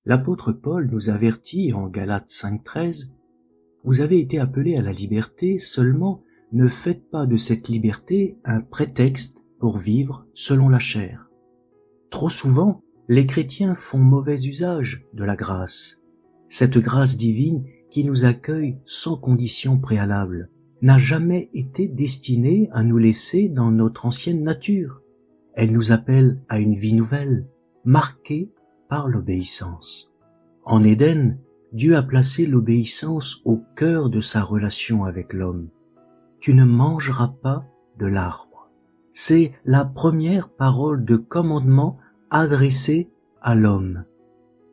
L'apôtre Paul nous avertit en Galates 5,13 « Vous avez été appelés à la liberté, seulement ne faites pas de cette liberté un prétexte pour vivre selon la chair. » Trop souvent, les chrétiens font mauvais usage de la grâce. Cette grâce divine qui nous accueille sans condition préalable n'a jamais été destinée à nous laisser dans notre ancienne nature. Elle nous appelle à une vie nouvelle, marquée par l'obéissance. En Éden, Dieu a placé l'obéissance au cœur de sa relation avec l'homme. Tu ne mangeras pas de l'arbre. C'est la première parole de commandement adressée à l'homme.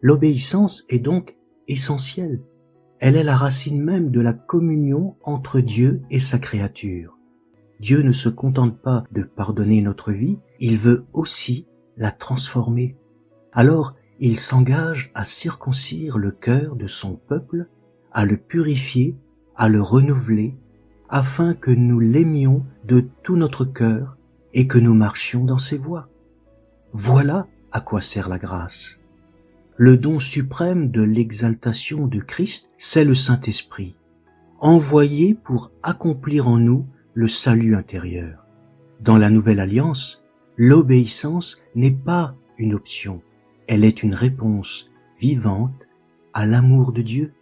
L'obéissance est donc essentielle. Elle est la racine même de la communion entre Dieu et sa créature. Dieu ne se contente pas de pardonner notre vie, il veut aussi la transformer. Alors, il s'engage à circoncire le cœur de son peuple, à le purifier, à le renouveler, afin que nous l'aimions de tout notre cœur et que nous marchions dans ses voies. Voilà à quoi sert la grâce. Le don suprême de l'exaltation de Christ, c'est le Saint-Esprit, envoyé pour accomplir en nous le salut intérieur. Dans la Nouvelle Alliance, l'obéissance n'est pas une option, elle est une réponse vivante à l'amour de Dieu.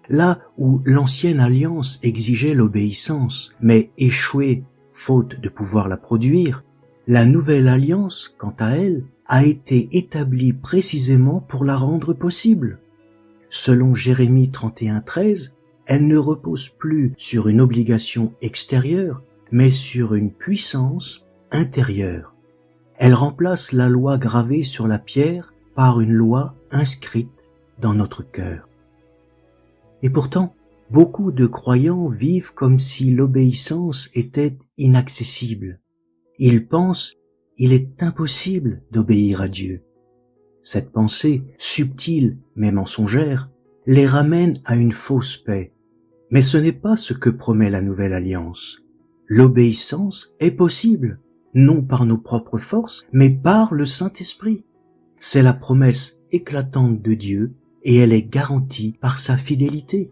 Là où l'Ancienne Alliance exigeait l'obéissance, mais échouait faute de pouvoir la produire, la Nouvelle Alliance, quant à elle, a été établie précisément pour la rendre possible. Selon Jérémie 31,13, elle ne repose plus sur une obligation extérieure, mais sur une puissance intérieure. Elle remplace la loi gravée sur la pierre par une loi inscrite dans notre cœur. Et pourtant, beaucoup de croyants vivent comme si l'obéissance était inaccessible. Ils pensent il est impossible d'obéir à Dieu. Cette pensée, subtile mais mensongère, les ramène à une fausse paix. Mais ce n'est pas ce que promet la Nouvelle Alliance. L'obéissance est possible, non par nos propres forces, mais par le Saint-Esprit. C'est la promesse éclatante de Dieu et elle est garantie par sa fidélité.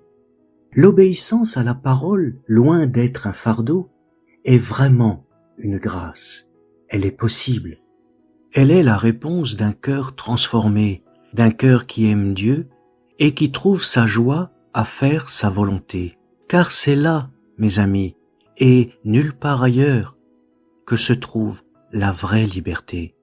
L'obéissance à la parole, loin d'être un fardeau, est vraiment une grâce. Elle est possible. Elle est la réponse d'un cœur transformé, d'un cœur qui aime Dieu et qui trouve sa joie à faire sa volonté. Car c'est là, mes amis, et nulle part ailleurs, que se trouve la vraie liberté.